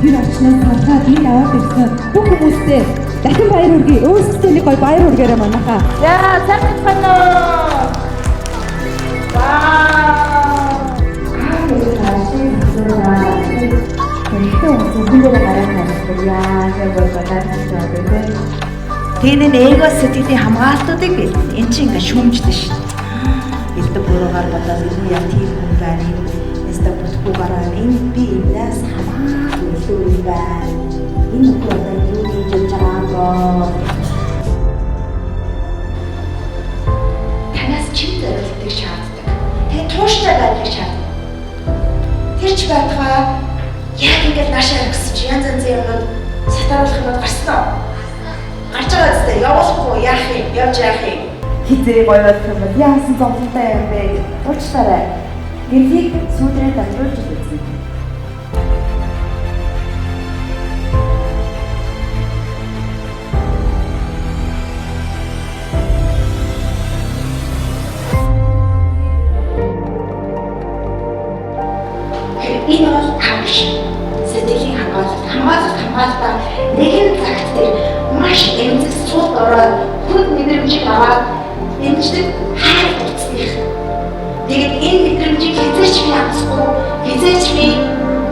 гэр орчноос хатгаад энд аваад ирсэн бүх хүмүүстээ дахин баяр хүргэе. Өөрсдөө нэг гоё баяр хүргээрэй манайхаа. Яа, сайн байна уу? Вау! Тэгээд эго сэтгэлийн хамгаалтуудыг бэлдэн. Энд чинь ингээ шүүмжлэн шүү дээ. Элдв буруугаар бодоод энэ яг тийм хүн байна. Эстэ бүтгүүгаараа энэ би энэс хамаагүй илүү юм байна. Энэ хүн одоо юу хийж байгаагаа. Танаас чим зорилтыг шаарддаг. Тэгээд тууштай байдлыг шаарддаг. Тэр ч байтугай яг ингээд наашаа гэсэн чи янз янзын юмнууд сатаруулах юмуд гарсан. Гарч байгаа зү явуулахгүй яах юм явж яах юм хизээ гоёод юм яасан зовлонтой юм бэ уучлаарай гэрлийг сүүдрээ дамжуулж үзье. Энэ бол хамш сэтгэлийн хамгаалалтаа нэгэн цагт дээр маш эмзэг сууд ороод хүнд мэдрэмжийг аваад эмчдэг хайр туцных. Тэгээд энэ мэдрэмжийг хязгаарч би авахгүй, хязгаарч би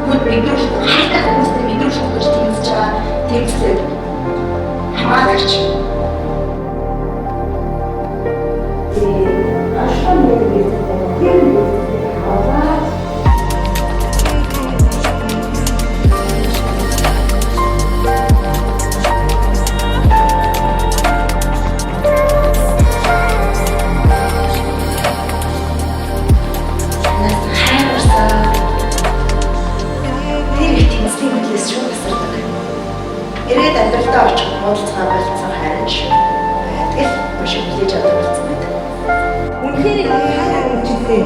хүнд мэдрүүлэхгүй хайртай хүмүүстэй мэдрүүлэхгүй гэж тэмцэж байгаа. Тэмцээд хамаалагч. Ашиг нэг ирээд амьдралдаа очих уулзгаа болцсон харин ч тэгэл маш хүлээж авдаг болсон байдаг. Үнэхээр хайр үржилтэй.